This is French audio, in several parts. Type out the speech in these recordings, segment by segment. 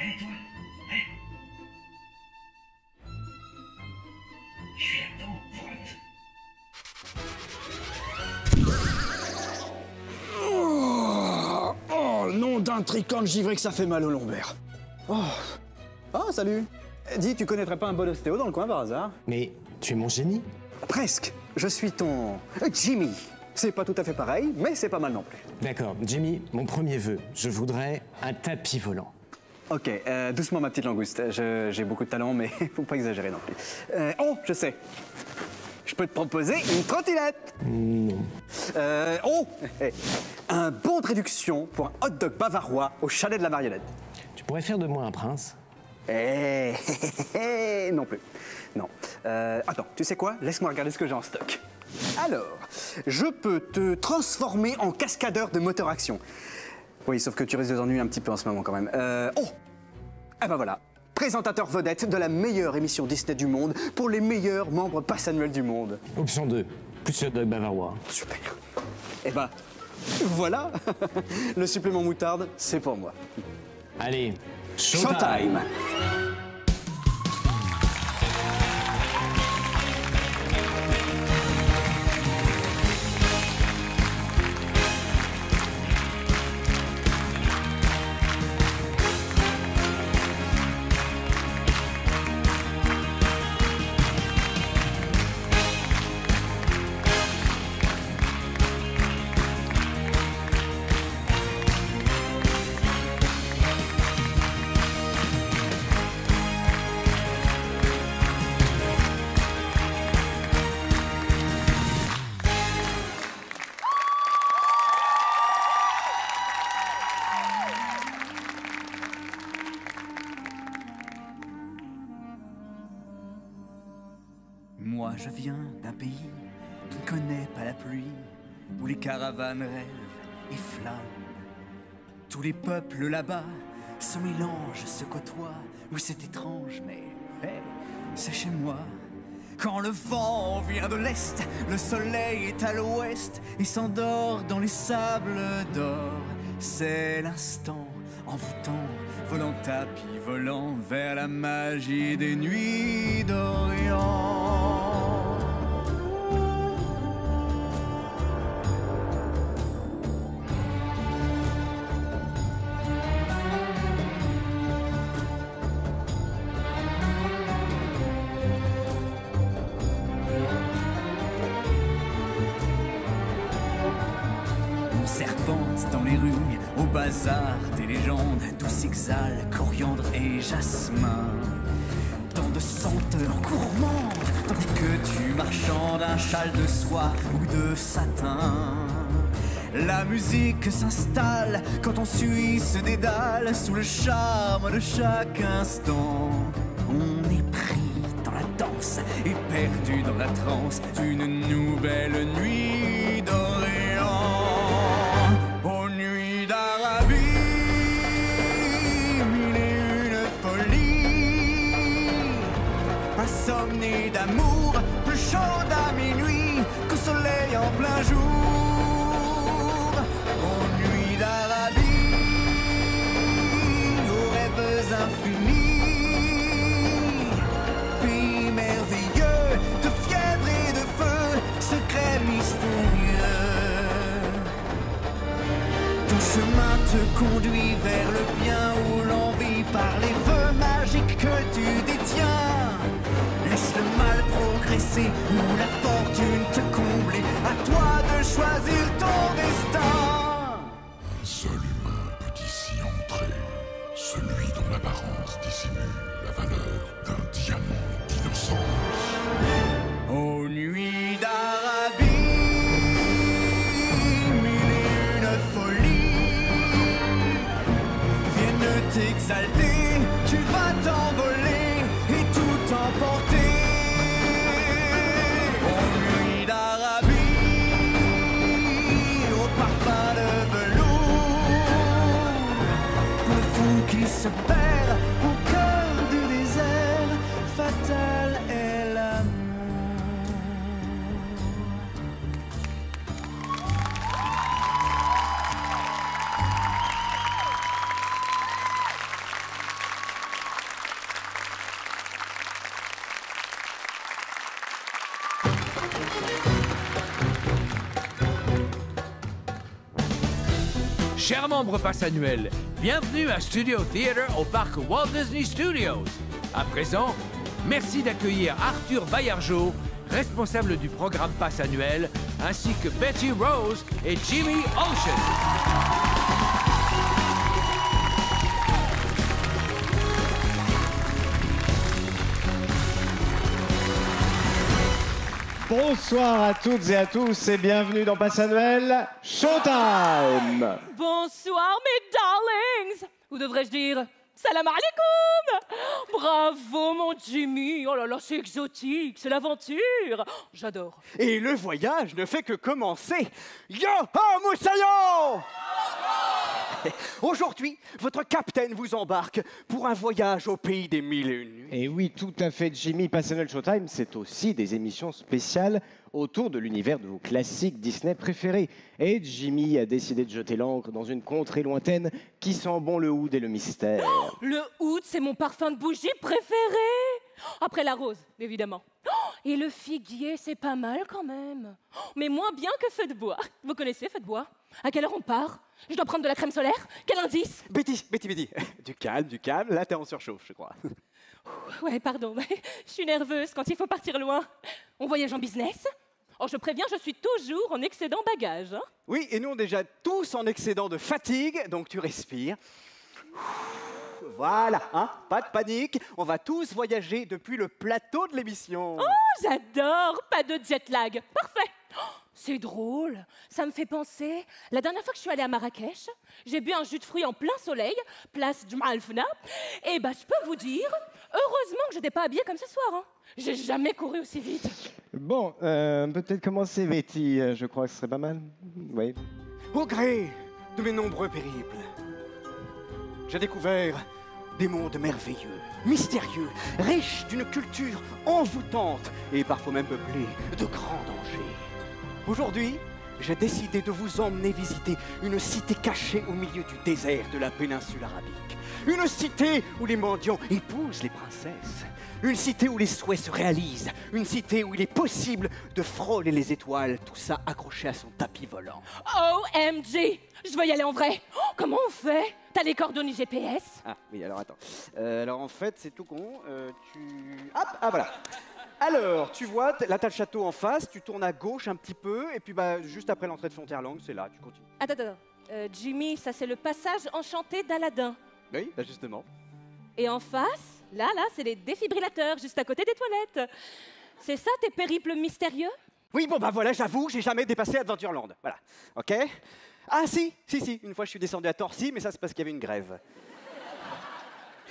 Hé, toi. Hé. Je suis là-dedans, frotte. Oh, nom d'un tricône givré que ça fait mal au lombaire. Oh. Ah, salut. Dis, tu connaîtrais pas un bon ostéo dans le coin par hasard? Mais tu es mon génie? Presque. Je suis ton Jimmy. C'est pas tout à fait pareil, mais c'est pas mal non plus. D'accord, Jimmy, mon premier vœu, je voudrais un tapis volant. Ok, doucement ma petite langouste. J'ai beaucoup de talent, mais faut pas exagérer non plus. Oh, je sais. Je peux te proposer une trottinette. Non. Oh, un bon de réduction pour un hot dog bavarois au chalet de la marionnette. Tu pourrais faire de moi un prince? Non plus. Non. Attends, tu sais quoi? Laisse-moi regarder ce que j'ai en stock. Alors, je peux te transformer en cascadeur de moteur action. Oui, sauf que tu risques de t'ennuyer un petit peu en ce moment quand même. Oh! Eh ben voilà, présentateur vedette de la meilleure émission Disney du monde pour les meilleurs membres pass annuels du monde. Option 2, plus hot dog bavarois. Super. Eh ben, voilà. Le supplément moutarde, c'est pour moi. Allez, Showtime. showtime. Moi je viens d'un pays qui ne connaît pas la pluie, où les caravanes rêvent et flânent. Tous les peuples là-bas se mélangent, se côtoient. Oui, c'est étrange, mais hey, c'est chez moi. Quand le vent vient de l'est, le soleil est à l'ouest et s'endort dans les sables d'or. C'est l'instant envoûtant, volant tapis volant vers la magie des nuits d'Orient. On serpente dans les rues, au bazar des légendes, d'où s'exhalent coriandre et jasmin. Tant de senteurs gourmandes, tandis que tu marchandes un châle de soie ou de satin. La musique s'installe quand on suit ce dédale sous le charme de chaque instant. On est pris dans la danse et perdu dans la transe d'une nouvelle nuit d'Orient. Aux nuits d'Arabie, mille et une folies, insomnie d'amour, plus chaude à minuit qu'au soleil en plein jour. Aux nuits d'Arabie, aux rêves infinis, pays merveilleux de fièvre et de feu, secrets mystérieux. Ton chemin te conduit vers le bien où l'envie par les vœux magiques que tu détiens. Laisse le mal progresser ou la fortune te combler. À toi de choisir ton destin. Un seul humain peut ici entrer, celui dont l'apparence dissimule la valeur d'un diamant d'innocence. Aux nuits d'Arabie, mille et une folies viennent t'exalter, tu vas t'envoler et tout emporter. Aux nuits d'Arabie, au parfum de velours, le fou qui se perd au cœur du désert, fatal est l'amour. Chers membres Pass Annuel, bienvenue à Studio Theater au parc Walt Disney Studios. À présent, merci d'accueillir Arthur Baillargeau, responsable du programme Pass Annuel, ainsi que Betty Rose et Jimmy Ocean. Bonsoir à toutes et à tous et bienvenue dans Pass Annuel Showtime. Bonsoir mes darlings. Ou devrais-je dire salam alaikum. Bravo mon Jimmy. Oh là là, c'est exotique, c'est l'aventure. J'adore. Et le voyage ne fait que commencer. Yo ho moussaillon. Aujourd'hui, votre capitaine vous embarque pour un voyage au pays des mille et une nuits. Et oui, tout à fait, Jimmy. Pass Annuel Showtime, c'est aussi des émissions spéciales autour de l'univers de vos classiques Disney préférés. Et Jimmy a décidé de jeter l'encre dans une contrée lointaine qui sent bon le oud et le mystère. Oh, le oud, c'est mon parfum de bougie préféré. Après la rose, évidemment. Oh, et le figuier, c'est pas mal quand même. Oh, mais moins bien que feu de bois. Vous connaissez feu de bois? À quelle heure on part? Je dois prendre de la crème solaire? Quel indice? Betty. Du calme. Là, t'es en surchauffe, je crois. Ouais, pardon. Je suis nerveuse quand il faut partir loin. On voyage en business? Oh, je préviens, je suis toujours en excédent bagage. Hein? Oui, et nous, on est déjà tous en excédent de fatigue, donc tu respires. Voilà, hein, pas de panique. On va tous voyager depuis le plateau de l'émission. Oh, j'adore. Pas de jet lag. Parfait. Oh, c'est drôle. Ça me fait penser. La dernière fois que je suis allée à Marrakech, j'ai bu un jus de fruits en plein soleil, place Jumaa Al-Fna. Et bah, je peux vous dire, heureusement que je n'étais pas habillée comme ce soir. Hein. J'ai jamais couru aussi vite. Bon, peut-être commencer, Betty. Je crois que ce serait pas mal. Oui. Au gré de mes nombreux périples, j'ai découvert des mondes merveilleux, mystérieux, riches d'une culture envoûtante et parfois même peuplés de grands dangers. Aujourd'hui, j'ai décidé de vous emmener visiter une cité cachée au milieu du désert de la péninsule arabique. Une cité où les mendiants épousent les princesses. Une cité où les souhaits se réalisent. Une cité où il est possible de frôler les étoiles, tout ça accroché à son tapis volant. OMG! Je veux y aller en vrai. Oh, comment on fait? T'as les coordonnées GPS? Ah oui, alors attends. Alors en fait, c'est tout con. Hop, ah voilà. Alors, tu vois, là t'as le château en face, tu tournes à gauche un petit peu, et puis bah, juste après l'entrée de Fonterlang, c'est là, tu continues. Attends. Jimmy, ça c'est le passage enchanté d'Aladin. Oui, bah justement. Et en face, là, c'est les défibrillateurs, juste à côté des toilettes. C'est ça tes périples mystérieux? Oui, bon bah voilà, j'avoue, j'ai jamais dépassé Adventureland. Voilà, ok? Ah si, une fois je suis descendu à Torcy, mais ça c'est parce qu'il y avait une grève.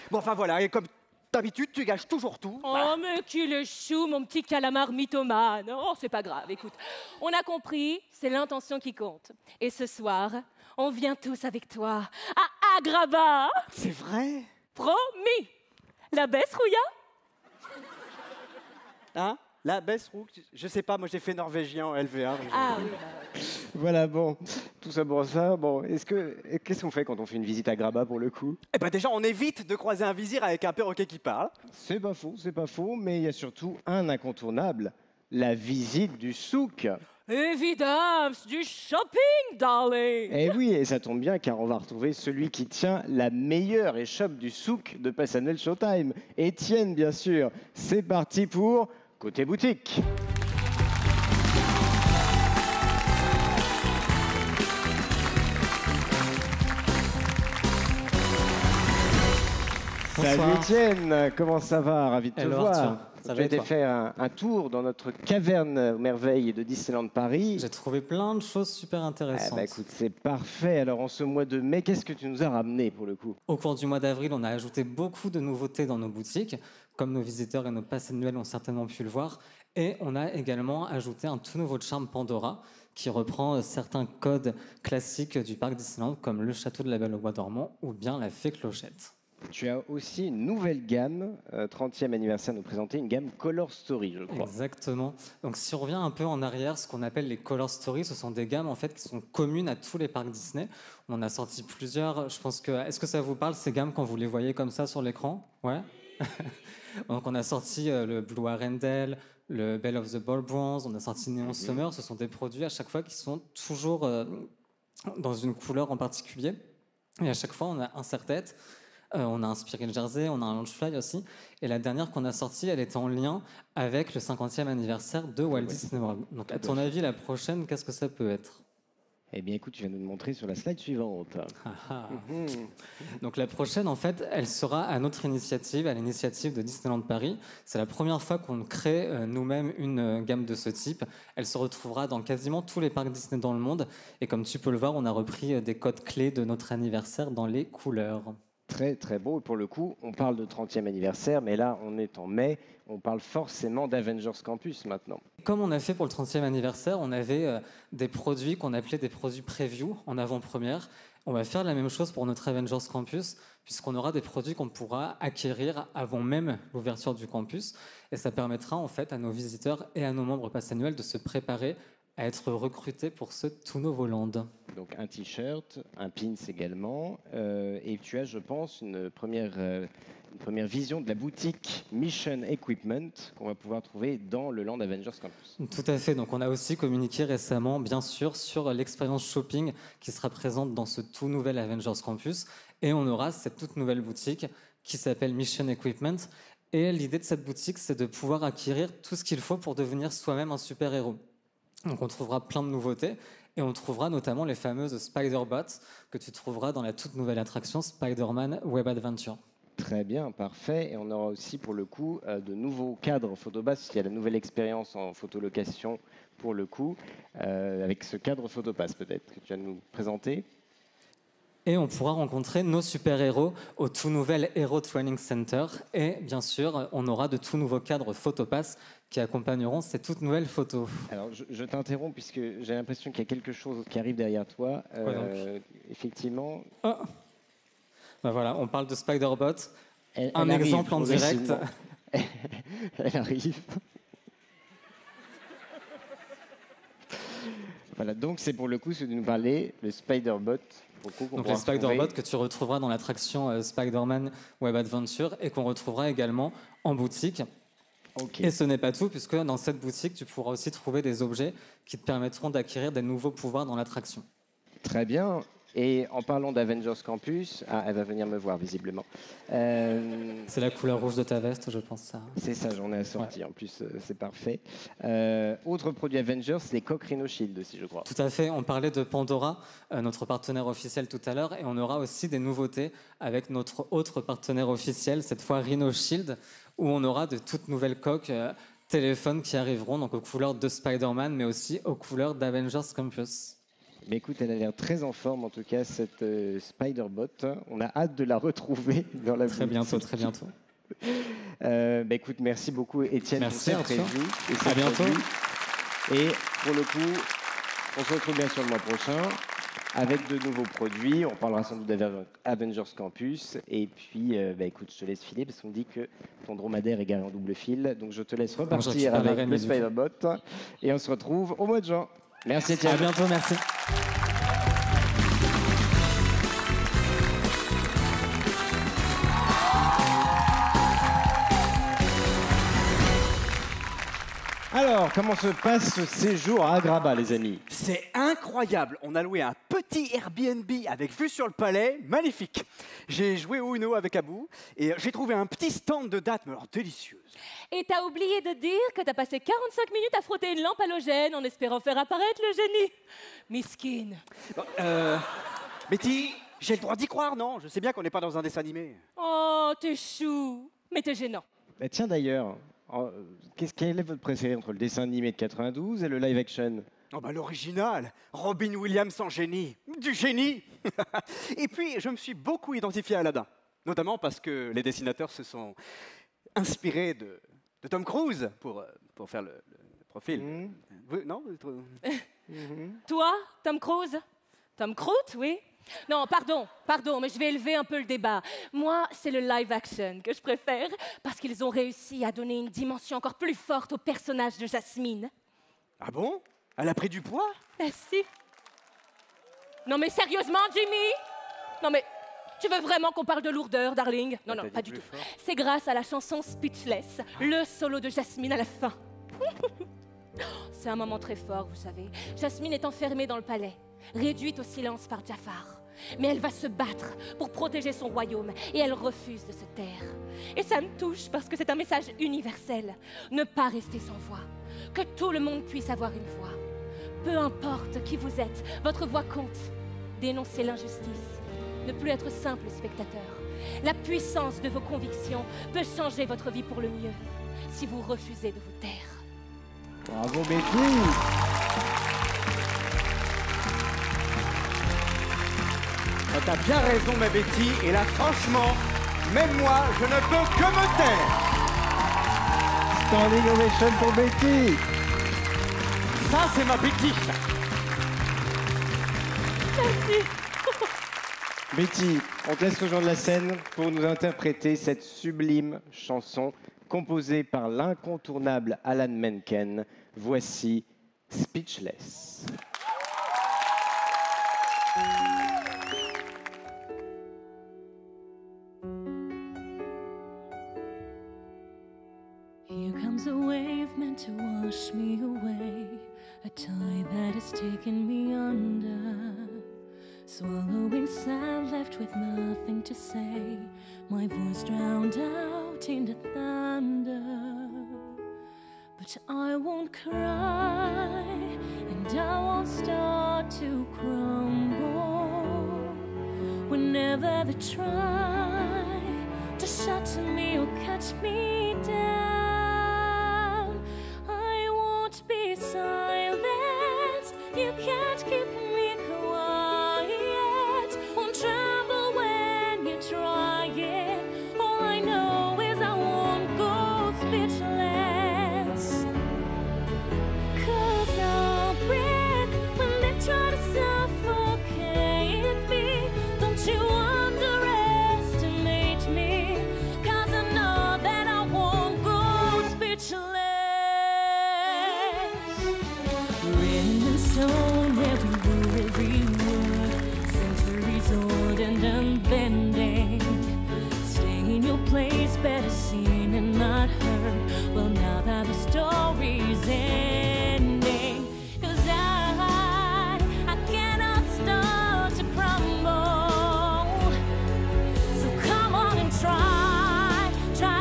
Bon, enfin voilà, et comme d'habitude, tu gâches toujours tout. Oh, Voilà. mais qu'il est chou, mon petit calamar mythomane. Oh, c'est pas grave, écoute. On a compris, c'est l'intention qui compte. Et ce soir, on vient tous avec toi à Agrabah. C'est vrai? Promis. La baisse, Rouya? Hein? La baisse roue, je sais pas, moi j'ai fait norvégien en LV1. Ah oui. Voilà, bon. Tout ça pour ça. Bon, qu'est-ce qu'on fait quand on fait une visite à Agrabah pour le coup? Eh ben déjà, on évite de croiser un vizir avec un perroquet qui parle. C'est pas faux, mais il y a surtout un incontournable. La visite du souk. Évidemment, du shopping, darling. Eh oui, et ça tombe bien car on va retrouver celui qui tient la meilleure échoppe du souk de Pass Annuel Showtime. Étienne, bien sûr. C'est parti pour Côté Boutique. Salut Étienne, comment ça va? Ravi de te voir. Ça Tu as été faire un tour dans notre caverne merveille de Disneyland Paris. J'ai trouvé plein de choses super intéressantes. Bah écoute, c'est parfait. Alors en ce mois de mai, qu'est-ce que tu nous as ramené pour le coup? Au cours du mois d'avril, on a ajouté beaucoup de nouveautés dans nos boutiques, comme nos visiteurs et nos passes annuels ont certainement pu le voir. Et on a également ajouté un tout nouveau charme Pandora, qui reprend certains codes classiques du parc Disneyland, comme le château de la Belle au Bois dormant ou bien la Fée Clochette. Tu as aussi une nouvelle gamme, 30e anniversaire, nous présenter une gamme Color Story, je crois. Exactement. Donc si on revient un peu en arrière, ce qu'on appelle les Color Story, ce sont des gammes en fait qui sont communes à tous les parcs Disney. On en a sorti plusieurs. Je pense que est-ce que ça vous parle ces gammes quand vous les voyez comme ça sur l'écran? Ouais. Donc on a sorti le Blue Arendelle, le Belle of the Ball Bronze, on a sorti Neon Summer. Ce sont des produits à chaque fois qui sont toujours dans une couleur en particulier. Et à chaque fois, on a un serre-tête, on a inspiré le jersey, on a un Loungefly aussi. Et la dernière qu'on a sortie, elle était en lien avec le 50e anniversaire de Walt Disney World. Donc, à ton avis, la prochaine, qu'est-ce que ça peut être? Eh bien, écoute, tu vas nous le montrer sur la slide suivante. Donc la prochaine, en fait, elle sera à notre initiative, à l'initiative de Disneyland Paris. C'est la première fois qu'on crée nous-mêmes une gamme de ce type. Elle se retrouvera dans quasiment tous les parcs Disney dans le monde. Et comme tu peux le voir, on a repris des codes clés de notre anniversaire dans les couleurs. Très très beau. Et pour le coup, on parle de 30e anniversaire, mais là, on est en mai. On parle forcément d'Avengers Campus maintenant. Comme on a fait pour le 30e anniversaire, on avait des produits qu'on appelait des produits preview en avant-première. On va faire la même chose pour notre Avengers Campus, puisqu'on aura des produits qu'on pourra acquérir avant même l'ouverture du campus. Et ça permettra en fait à nos visiteurs et à nos membres pass annuels de se préparer à être recrutés pour ce tout nouveau land. Donc un t-shirt, un pins également, et tu as, je pense, une première vision de la boutique Mission Equipment qu'on va pouvoir trouver dans le land Avengers Campus. Tout à fait, donc on a aussi communiqué récemment, bien sûr, sur l'expérience shopping qui sera présente dans ce tout nouvel Avengers Campus, et on aura cette toute nouvelle boutique qui s'appelle Mission Equipment, et l'idée de cette boutique, c'est de pouvoir acquérir tout ce qu'il faut pour devenir soi-même un super-héros. Donc on trouvera plein de nouveautés et on trouvera notamment les fameuses Spider-Bots que tu trouveras dans la toute nouvelle attraction Spider-Man Web Adventure. Très bien, parfait. Et on aura aussi pour le coup de nouveaux cadres Photobus, parce qu'il y a la nouvelle expérience en photolocation pour le coup, avec ce cadre Photopass peut-être que tu vas nous présenter. Et on pourra rencontrer nos super-héros au tout nouvel Hero Training Center. Et bien sûr, on aura de tout nouveaux cadres Photopass qui accompagneront ces toutes nouvelles photos. Alors, je t'interromps puisque j'ai l'impression qu'il y a quelque chose qui arrive derrière toi. Effectivement. Oh. Ben voilà, on parle de Spider-Bot. Elle exemple en direct. Elle arrive. Voilà, donc c'est pour le coup ce de nous parler, le Spider-Bot. Donc les Spider-Bots que tu retrouveras dans l'attraction Spider-Man Web Adventure et qu'on retrouvera également en boutique. Okay. Et ce n'est pas tout, puisque dans cette boutique, tu pourras aussi trouver des objets qui te permettront d'acquérir des nouveaux pouvoirs dans l'attraction. Très bien. Et en parlant d'Avengers Campus, elle va venir me voir visiblement. C'est la couleur rouge de ta veste, je pense ça. C'est ça, j'en ai assorti. Ouais. En plus, c'est parfait. Autre produit Avengers, c'est les coques Rhino Shield aussi, je crois. Tout à fait. On parlait de Pandora, notre partenaire officiel tout à l'heure, et on aura aussi des nouveautés avec notre autre partenaire officiel, cette fois Rhino Shield, où on aura de toutes nouvelles coques téléphones qui arriveront, donc aux couleurs de Spider-Man, mais aussi aux couleurs d'Avengers Campus. Mais écoute, elle a l'air très en forme, en tout cas, cette Spider-Bot. On a hâte de la retrouver dans la Très bientôt, très bientôt. Écoute, merci beaucoup, Étienne. Merci, Arthur. À bientôt. Et pour le coup, on se retrouve bien sûr le mois prochain avec de nouveaux produits. On parlera sans doute d'Avengers Campus. Et puis, écoute, je te laisse filer parce qu'on me dit que ton dromadaire est garé en double fil. Donc, je te laisse repartir avec le Spider-Bot. Et on se retrouve au mois de juin. Merci, Étienne. À bientôt, merci. Alors, comment se passe ce séjour à Agrabah, les amis? C'est incroyable. On a loué un petit Airbnb avec vue sur le palais, magnifique. J'ai joué au Uno avec Abou et j'ai trouvé un petit stand de dates, mais alors délicieuse. Et t'as oublié de dire que t'as passé 45 minutes à frotter une lampe halogène en espérant faire apparaître le génie. Miskin. Betty, j'ai le droit d'y croire, non? Je sais bien qu'on n'est pas dans un dessin animé. Oh, t'es chou. Mais t'es gênant. Tiens d'ailleurs, quel est votre préféré entre le dessin animé de 92 et le live action? L'original, Robin Williams en génie, du génie. Et puis, je me suis beaucoup identifié à Aladdin, notamment parce que les dessinateurs se sont inspirés de Tom Cruise pour faire le profil. Non Toi, Tom Cruise? Tom Cruise, oui. Non, pardon, mais je vais élever un peu le débat. Moi, c'est le live action que je préfère parce qu'ils ont réussi à donner une dimension encore plus forte au personnage de Jasmine. Ah bon? Elle a pris du poids? Merci. Non mais sérieusement, Jimmy? Non mais, tu veux vraiment qu'on parle de lourdeur, darling? Non, pas du tout. C'est grâce à la chanson Speechless, le solo de Jasmine à la fin. C'est un moment très fort, vous savez. Jasmine est enfermée dans le palais. réduite au silence par Jafar. Mais elle va se battre pour protéger son royaume et elle refuse de se taire. Et ça me touche parce que c'est un message universel. Ne pas rester sans voix. Que tout le monde puisse avoir une voix. Peu importe qui vous êtes, votre voix compte. Dénoncez l'injustice. Ne plus être simple spectateur. La puissance de vos convictions peut changer votre vie pour le mieux si vous refusez de vous taire. Bravo Betty. T'as bien raison, ma Betty. Et là, franchement, même moi, je ne peux que me taire. Standing ovation pour Betty. Ça, c'est ma Betty. Merci. Betty, on te laisse rejoindre la scène pour nous interpréter cette sublime chanson composée par l'incontournable Alan Menken. Voici Speechless. Here comes a wave meant to wash me away, a tide that has taken me under. Swallowing sand, left with nothing to say, my voice drowned out in the thunder. But I won't cry, and I won't start to crumble. Whenever they try to shatter me or catch me down, I won't be silenced. You can't keep me quiet. Won't tremble when you try it. All I know is I won't go speechless. 'Cause I'll breathe when they try to suffocate me. Don't you underestimate me, 'cause I know that I won't go speechless. Written in stone, every word, centuries old and unbending. Stay in your place, better seen and not heard. Well, now that the story's ending, 'cause I cannot start to crumble. So come on and try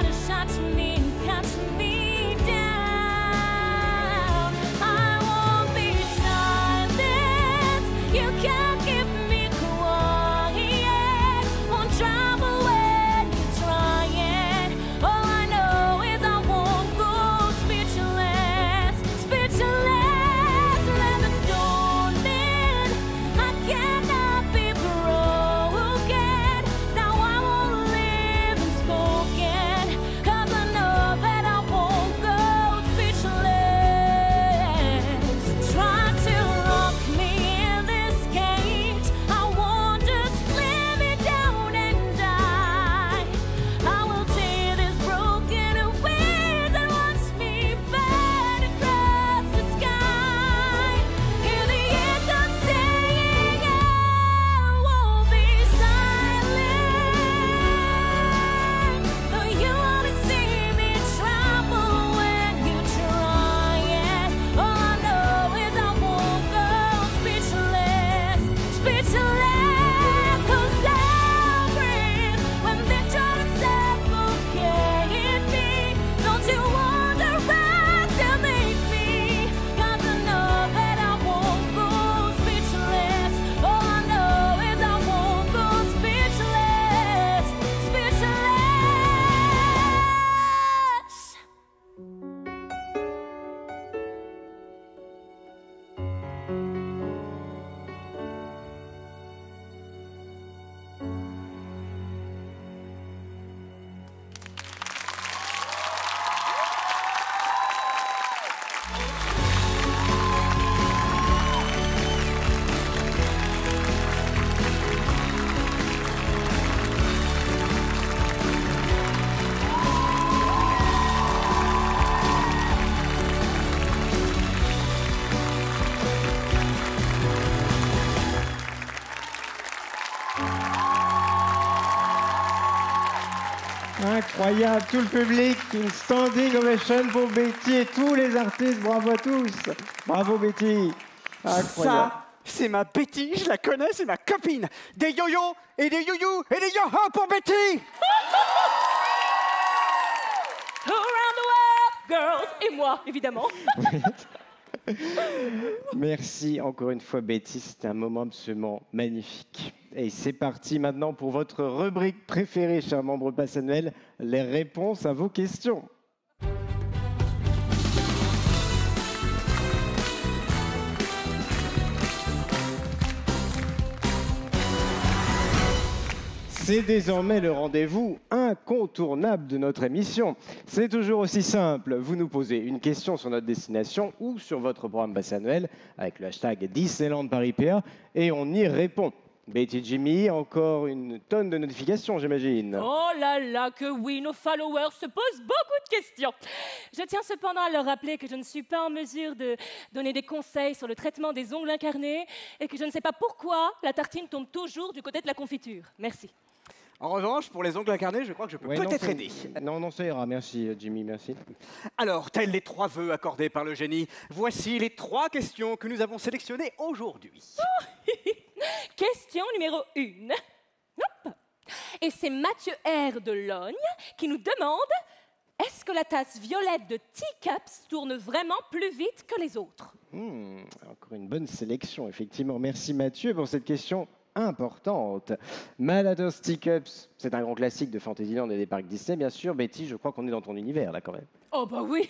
to shatter me and catch me down. I won't be silent. You can't keep me quiet. Won't tremble when you try it. All I know is I won't go speechless, speechless. Let the storm in. I cannot be broken. Now I won't live unspoken, 'cause I know that I won't go speechless. Try to lock me in this cage. I won't just let me down and die. I will tear this broken wings and watch me burn across the sky. Hear the echo saying, I won't be silent. Though you only see me tremble when you try it. All I know is I won't go speechless, speechless. 'Cause I'll breathe when they try to suffocate me. Don't you underestimate me, 'cause I know that I won't go speechless. All I know is I won't go speechless, speechless. Incroyable, tout le public, une standing ovation pour Betty et tous les artistes. Bravo à tous. Bravo Betty. Incroyable. C'est ma Betty, je la connais, c'est ma copine. Des yo-yo et des you-you et des yo-ho pour Betty. Around the world, girls, et moi, évidemment. Merci encore une fois, Betty. C'était un moment absolument magnifique. Et c'est parti maintenant pour votre rubrique préférée, chers membres Pass Annuel, les réponses à vos questions. C'est désormais le rendez-vous incontournable de notre émission. C'est toujours aussi simple. Vous nous posez une question sur notre destination ou sur votre programme Pass Annuel avec le hashtag Disneyland Paris PA et on y répond. Betty, Jimmy, encore une tonne de notifications, j'imagine. Oh là là, que oui, nos followers se posent beaucoup de questions. Je tiens cependant à leur rappeler que je ne suis pas en mesure de donner des conseils sur le traitement des ongles incarnés et que je ne sais pas pourquoi la tartine tombe toujours du côté de la confiture. Merci. En revanche, pour les ongles incarnés, je crois que je peux peut-être aider. Non, ça ira. Merci, Jimmy, merci. Alors, tels les 3 vœux accordés par le génie, voici les 3 questions que nous avons sélectionnées aujourd'hui. Question numéro 1. Hop. Et c'est Mathieu R. de Logne qui nous demande « Est-ce que la tasse violette de Teacups tourne vraiment plus vite que les autres ?» Encore une bonne sélection, effectivement. Merci Mathieu pour cette question importante. Malados Teacups, c'est un grand classique de Fantasyland et des parcs Disney, bien sûr. Betty, je crois qu'on est dans ton univers, là, quand même. Oh bah oui,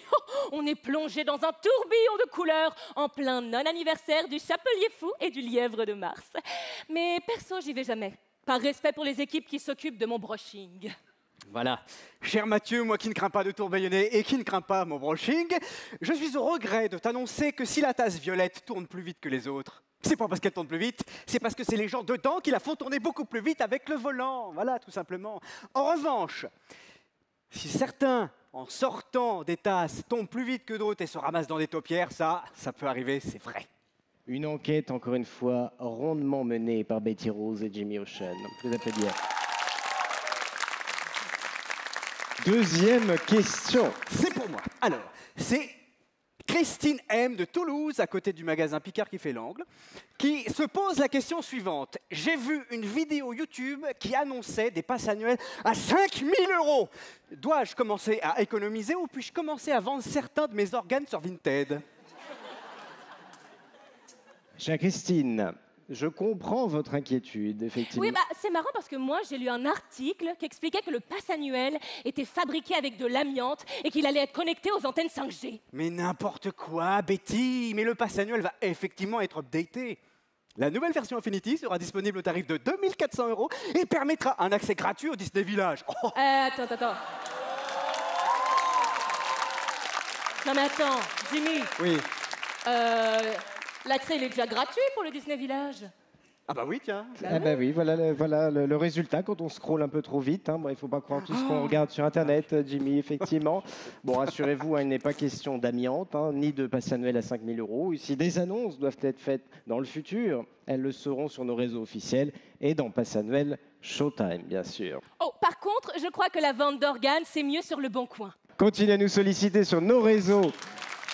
on est plongé dans un tourbillon de couleurs en plein non-anniversaire du Chapelier Fou et du Lièvre de Mars. Mais perso, j'y vais jamais. Par respect pour les équipes qui s'occupent de mon brushing. Voilà. Cher Mathieu, moi qui ne crains pas de tourbillonner et qui ne crains pas mon brushing, je suis au regret de t'annoncer que si la tasse violette tourne plus vite que les autres, c'est pas parce qu'elle tourne plus vite, c'est parce que c'est les gens dedans qui la font tourner beaucoup plus vite avec le volant. Voilà, tout simplement. En revanche, si certains, en sortant des tasses, tombent plus vite que d'autres et se ramassent dans des taupières, ça peut arriver, c'est vrai. Une enquête, encore une fois, rondement menée par Betty Rose et Jimmy Ocean. Je vous applaudis. Deuxième question. C'est pour moi. Alors, c'est Christine M de Toulouse, à côté du magasin Picard qui fait l'angle, qui se pose la question suivante. J'ai vu une vidéo YouTube qui annonçait des passes annuelles à 5 000 €. Dois-je commencer à économiser ou puis-je commencer à vendre certains de mes organes sur Vinted? Chère Christine, je comprends votre inquiétude, effectivement. Oui, c'est marrant parce que moi, j'ai lu un article qui expliquait que le pass annuel était fabriqué avec de l'amiante et qu'il allait être connecté aux antennes 5G. Mais n'importe quoi, Betty. Mais le pass annuel va effectivement être updaté. La nouvelle version Infinity sera disponible au tarif de 2 400 € et permettra un accès gratuit au Disney Village. Oh. Attends. Non mais attends, Jimmy. Oui. L'accès, il est déjà gratuit pour le Disney Village. Ah bah oui, tiens. Ah bah oui, voilà le résultat quand on scrolle un peu trop vite. Bon, il ne faut pas croire tout ce qu'on regarde sur Internet, Jimmy, effectivement. Bon, rassurez-vous, il n'est pas question d'amiante, ni de passe annuel à 5 000 €. Si des annonces doivent être faites dans le futur, elles le seront sur nos réseaux officiels et dans passe annuel Showtime, bien sûr. Oh, par contre, je crois que la vente d'organes, c'est mieux sur le Bon Coin. Continuez à nous solliciter sur nos réseaux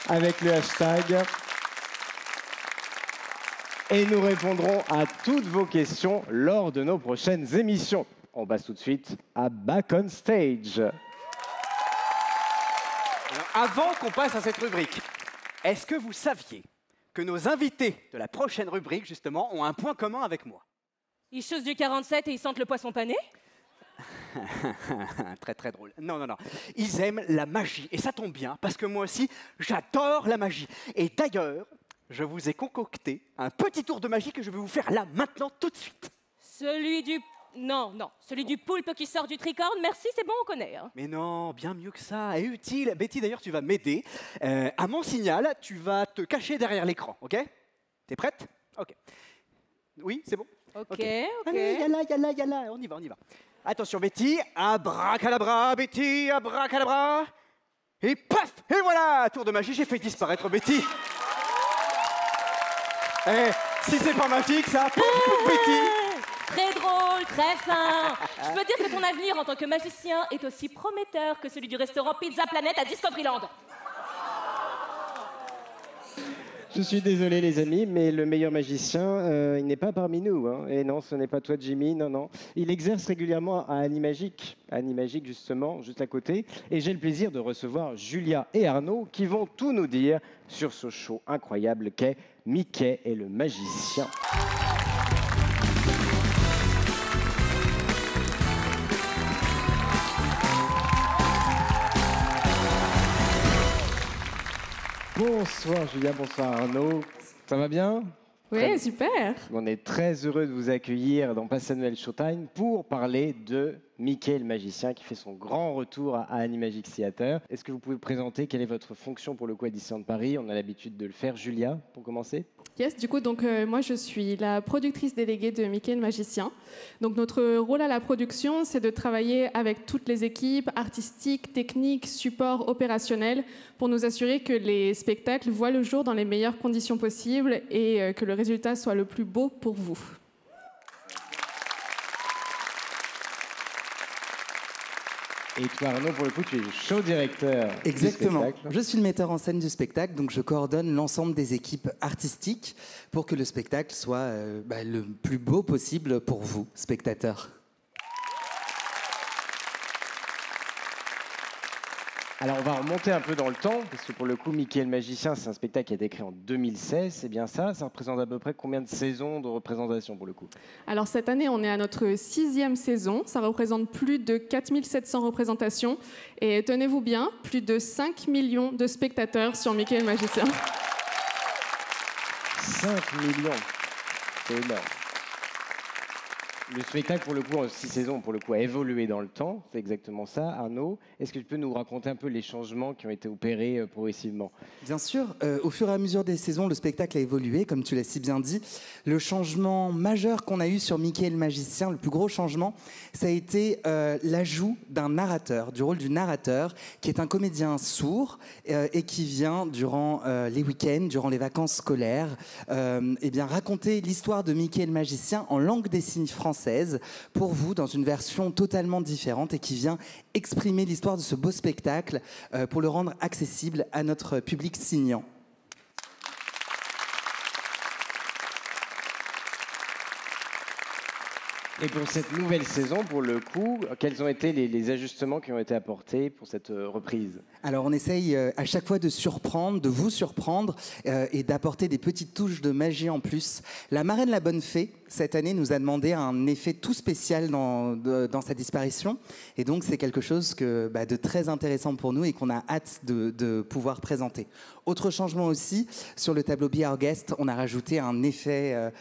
avec le hashtag. Et nous répondrons à toutes vos questions lors de nos prochaines émissions. On passe tout de suite à Back on Stage. Alors, avant qu'on passe à cette rubrique, est-ce que vous saviez que nos invités de la prochaine rubrique, justement, ont un point commun avec moi? Ils chaussent du 47 et ils sentent le poisson pané? Très très drôle. Non. Ils aiment la magie. Et ça tombe bien, parce que moi aussi, j'adore la magie. Et d'ailleurs, je vous ai concocté un petit tour de magie que je vais vous faire là, maintenant, tout de suite. Celui du... Non, celui du poulpe qui sort du tricorne, merci, c'est bon, on connaît. Mais non, bien mieux que ça, et utile. Betty, d'ailleurs, tu vas m'aider. À mon signal, tu vas te cacher derrière l'écran, ok? T'es prête? Ok. Oui, c'est bon? Ok. Allez, yalla, on y va. Attention, Betty, abracadabra, Betty, abracadabra. Et paf! Et voilà, tour de magie, j'ai fait disparaître Betty. Si c'est pas magique, ça, pouf, Betty. Très drôle, très fin. Je peux dire que ton avenir en tant que magicien est aussi prometteur que celui du restaurant Pizza Planet à Discoveryland. Je suis désolé les amis, mais le meilleur magicien, il n'est pas parmi nous. Hein. Et non, ce n'est pas toi Jimmy, non, non. Il exerce régulièrement à Animagic, justement, juste à côté. Et j'ai le plaisir de recevoir Julia et Arnaud qui vont tout nous dire sur ce show incroyable qu'est Mickey et le magicien. Bonsoir Julia, bonsoir Arnaud. Ça va bien? Oui, super. On est très heureux de vous accueillir dans Pass Annuel Showtime pour parler de Mickey le magicien qui fait son grand retour à Animagic Theater. Est-ce que vous pouvez vous présenter quelle est votre fonction pour le coup à Disneyland Paris? On a l'habitude de le faire. Julia, pour commencer. Yes, du coup, moi je suis la productrice déléguée de Mickey le magicien. Donc notre rôle à la production, c'est de travailler avec toutes les équipes artistiques, techniques, supports, opérationnels pour nous assurer que les spectacles voient le jour dans les meilleures conditions possibles et que le résultat soit le plus beau pour vous. Et toi Arnaud, pour le coup, tu es show directeur. Exactement. Du spectacle. Je suis le metteur en scène du spectacle, donc je coordonne l'ensemble des équipes artistiques pour que le spectacle soit le plus beau possible pour vous, spectateurs. Alors on va remonter un peu dans le temps, parce que pour le coup, Mickey le magicien, c'est un spectacle qui a été créé en 2016, c'est bien ça? Ça représente à peu près combien de saisons de représentation pour le coup? Alors cette année, on est à notre 6e saison. Ça représente plus de 4700 représentations. Et tenez-vous bien, plus de 5 millions de spectateurs sur Mickey le magicien. 5 millions, c'est énorme. Le spectacle, pour le coup, en 6 saisons, pour le coup, a évolué dans le temps. C'est exactement ça. Arnaud, est-ce que tu peux nous raconter un peu les changements qui ont été opérés progressivement? Bien sûr, au fur et à mesure des saisons, le spectacle a évolué, comme tu l'as si bien dit. Le changement majeur qu'on a eu sur Mickey le magicien, le plus gros changement, ça a été l'ajout d'un narrateur, du rôle du narrateur, qui est un comédien sourd et qui vient, durant les week-ends, durant les vacances scolaires, raconter l'histoire de Mickey le magicien en langue des signes française pour vous dans une version totalement différente et qui vient exprimer l'histoire de ce beau spectacle pour le rendre accessible à notre public signant. Et pour cette nouvelle saison, pour le coup, quels ont été les ajustements qui ont été apportés pour cette reprise? Alors on essaye à chaque fois de surprendre, de vous surprendre et d'apporter des petites touches de magie en plus. La marraine la bonne fée, cette année, nous a demandé un effet tout spécial dans sa disparition. Et donc c'est quelque chose de très intéressant pour nous et qu'on a hâte de pouvoir présenter. Autre changement aussi, sur le tableau Be Our Guest, on a rajouté un effet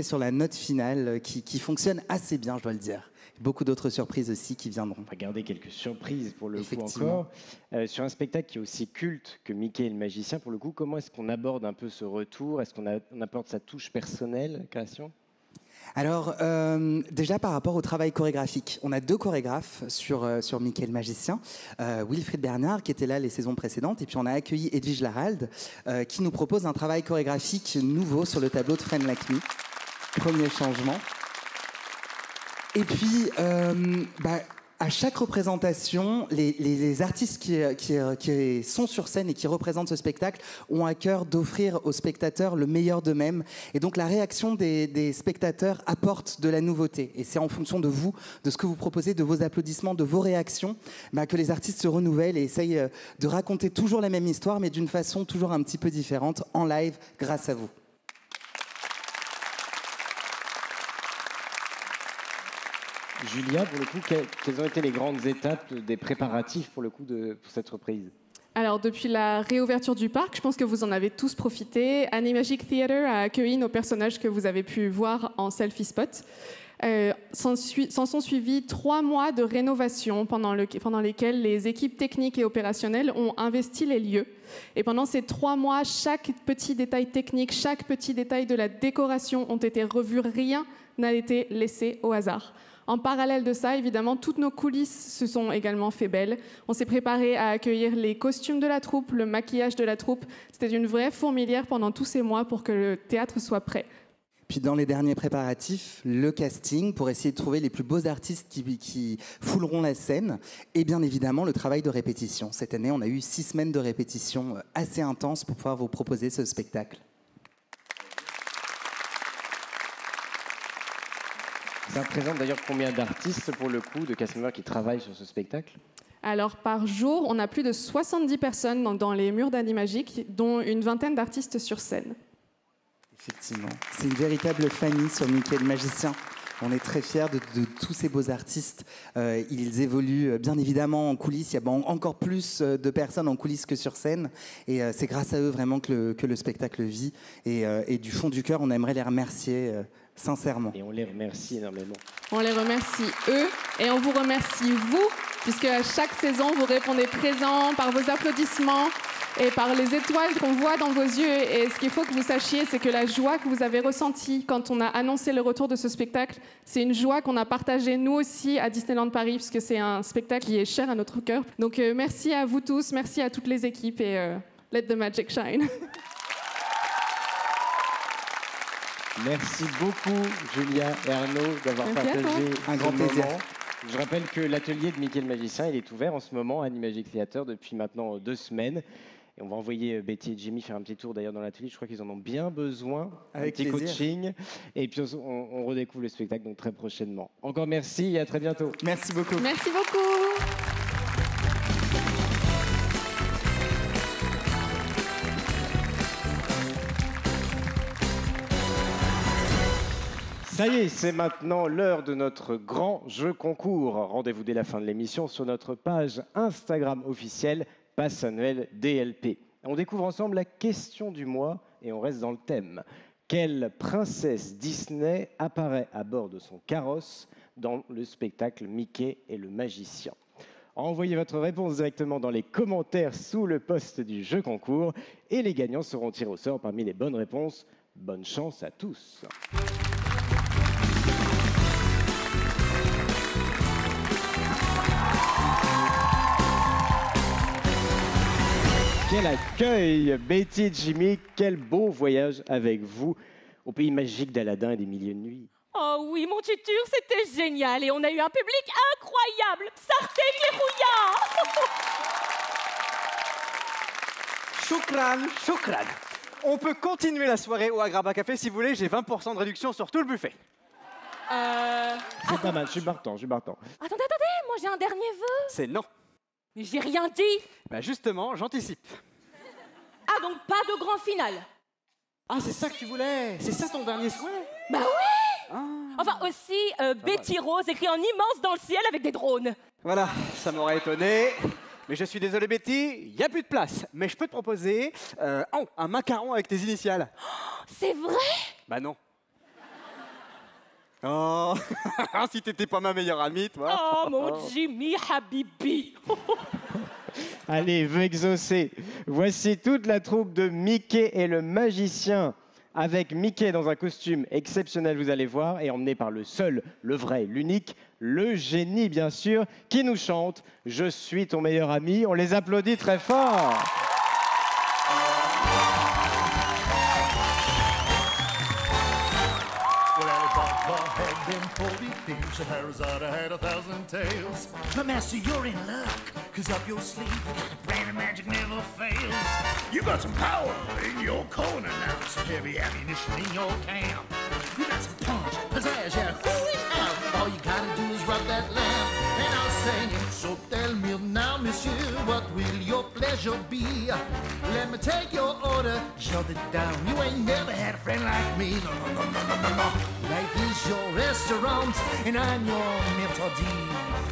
sur la note finale qui fonctionne assez bien, je dois le dire. Beaucoup d'autres surprises aussi qui viendront. On va garder quelques surprises pour le coup encore. Sur un spectacle qui est aussi culte que Mickey le magicien, pour le coup, comment est-ce qu'on aborde un peu ce retour? Est-ce qu'on apporte sa touche personnelle, création? Alors, déjà par rapport au travail chorégraphique, on a 2 chorégraphes sur Mickey le magicien. Wilfried Bernard, qui était là les saisons précédentes, et puis on a accueilli Edwige Larald, qui nous propose un travail chorégraphique nouveau sur le tableau de Fred Lacmy. Premier changement. Et puis, à chaque représentation, les artistes qui sont sur scène et qui représentent ce spectacle ont à cœur d'offrir aux spectateurs le meilleur d'eux-mêmes. Et donc la réaction des spectateurs apporte de la nouveauté. Et c'est en fonction de vous, de ce que vous proposez, de vos applaudissements, de vos réactions, que les artistes se renouvellent et essayent de raconter toujours la même histoire, mais d'une façon toujours un petit peu différente, en live, grâce à vous. Julia, pour le coup, quelles ont été les grandes étapes des préparatifs pour le coup pour cette reprise? Alors, depuis la réouverture du parc, je pense que vous en avez tous profité. Animagic Theater a accueilli nos personnages que vous avez pu voir en selfie spot. S'en sont suivis 3 mois de rénovation pendant lesquels les équipes techniques et opérationnelles ont investi les lieux. Et pendant ces 3 mois, chaque petit détail technique, chaque petit détail de la décoration ont été revus. Rien n'a été laissé au hasard. En parallèle de ça, évidemment, toutes nos coulisses se sont également fait belles. On s'est préparé à accueillir les costumes de la troupe, le maquillage de la troupe. C'était une vraie fourmilière pendant tous ces mois pour que le théâtre soit prêt. Puis dans les derniers préparatifs, le casting pour essayer de trouver les plus beaux artistes qui fouleront la scène et bien évidemment le travail de répétition. Cette année, on a eu 6 semaines de répétition assez intenses pour pouvoir vous proposer ce spectacle. Ça représente d'ailleurs combien d'artistes pour le coup, de cast members qui travaillent sur ce spectacle? Alors, par jour, on a plus de 70 personnes dans les murs d'Animagique, dont une vingtaine d'artistes sur scène. Effectivement. C'est une véritable famille sur Mickey le Magicien. On est très fiers de tous ces beaux artistes. Ils évoluent bien évidemment en coulisses. Il y a encore plus de personnes en coulisses que sur scène. Et c'est grâce à eux vraiment que le spectacle vit. Et du fond du cœur, on aimerait les remercier sincèrement. Et on les remercie énormément. On les remercie eux et on vous remercie vous, puisque à chaque saison, vous répondez présent par vos applaudissements et par les étoiles qu'on voit dans vos yeux. Et ce qu'il faut que vous sachiez, c'est que la joie que vous avez ressentie quand on a annoncé le retour de ce spectacle, c'est une joie qu'on a partagée nous aussi à Disneyland Paris, puisque c'est un spectacle qui est cher à notre cœur. Donc merci à vous tous, merci à toutes les équipes et let the magic shine. Merci beaucoup, Julia et Arnaud, d'avoir partagé un grand moment. plaisir. Je rappelle que l'atelier de Mickey le Magicien, il est ouvert en ce moment à Animagic Theater depuis maintenant 2 semaines. Et on va envoyer Betty et Jimmy faire un petit tour d'ailleurs dans l'atelier. Je crois qu'ils en ont bien besoin. Avec un petit plaisir. coaching. Et puis on redécouvre le spectacle donc très prochainement. Encore merci et à très bientôt. Merci beaucoup. Merci beaucoup. Ça y est, c'est maintenant l'heure de notre grand jeu concours. Rendez-vous dès la fin de l'émission sur notre page Instagram officielle Pass Annuel DLP. On découvre ensemble la question du mois et on reste dans le thème. Quelle princesse Disney apparaît à bord de son carrosse dans le spectacle Mickey et le Magicien? Envoyez votre réponse directement dans les commentaires sous le post du jeu concours et les gagnants seront tirés au sort parmi les bonnes réponses. Bonne chance à tous. Quel accueil, Betty et Jimmy, quel beau voyage avec vous au pays magique d'Aladin et des Milliers de Nuits. Oh oui, mon tutur, c'était génial et on a eu un public incroyable. Sarté Mirouya. Choukran, choukran. On peut continuer la soirée au Agrabah Café si vous voulez, j'ai 20% de réduction sur tout le buffet. C'est pas mal, je suis partant. Attendez, moi j'ai un dernier vœu. C'est non. Mais j'ai rien dit. Bah justement, j'anticipe. Ah, donc pas de grand final. Ah, c'est ça que tu voulais? C'est ça ton dernier souhait? Bah oui. Enfin aussi, Betty Rose écrit en immense dans le ciel avec des drones. Voilà, ça m'aurait étonné. Mais je suis désolé Betty, il n'y a plus de place. Mais je peux te proposer un macaron avec tes initiales. C'est vrai? Bah non. Oh, si t'étais pas ma meilleure amie, toi. Oh, mon Jimmy Habibi. Allez, vœux exaucés. Voici toute la troupe de Mickey et le Magicien. Avec Mickey dans un costume exceptionnel, vous allez voir, et emmené par le seul, le vrai, l'unique, le génie, bien sûr, qui nous chante « Je suis ton meilleur ami ». On les applaudit très fort. Scheherazade had 1,000 tales. But master, you're in luck, cause up your sleeve, you got a brand of magic never fails. You got some power in your corner now, some heavy ammunition in your camp. You got some punch, pizzazz, yeah, who it out? All you gotta do is rub that lamp, and I'll sing. So tell me now, monsieur, what will your pleasure be? Let me take your order, shut it down. You ain't never had a friend like me, no, no, no, no, no, no, no. Life is your restaurant, and I'm your maitre d'.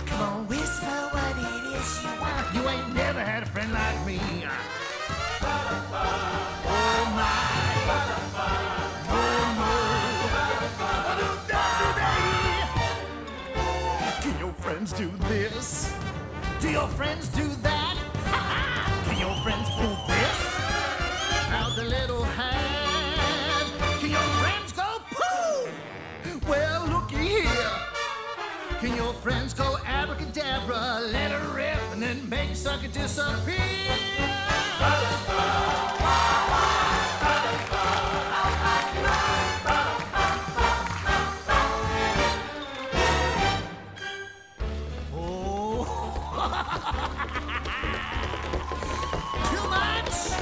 Come on, whisper what it is you want. You ain't never had a friend like me. Oh my. Can your friends do this? Do your friends do that? Can your friends pull this? Out the little hand. Can your friends go pooh? Well, looky here. Can your friends go abracadabra, let her rip, and then make a sucker disappear? Too much?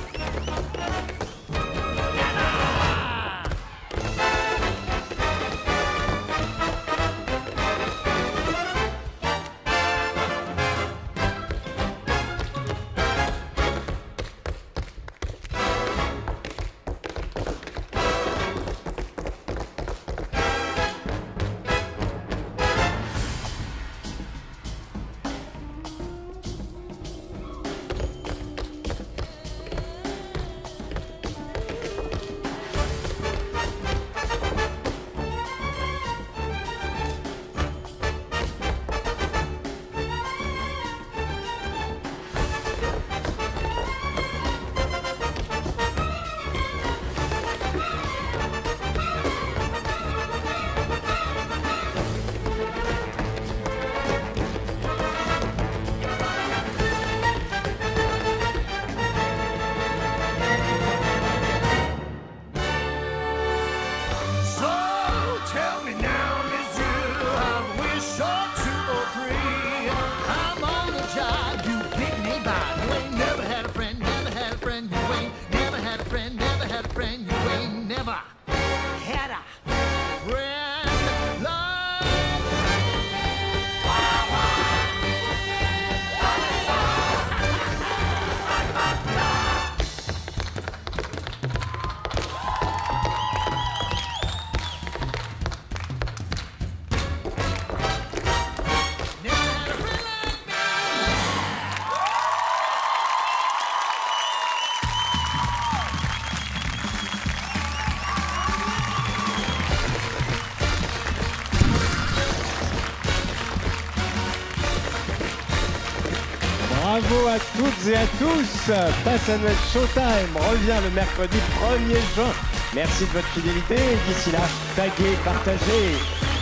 Bravo à toutes et à tous. Pass Annuel Showtime revient le mercredi 1er juin. Merci de votre fidélité et d'ici là, taguez, partagez,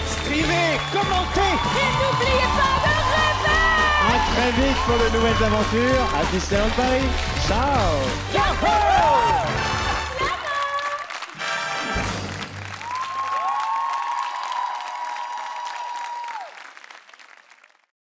streamez, commentez. Et n'oubliez pas de rêver. À très vite pour de nouvelles aventures à Disneyland Paris. Ciao. Yahoo!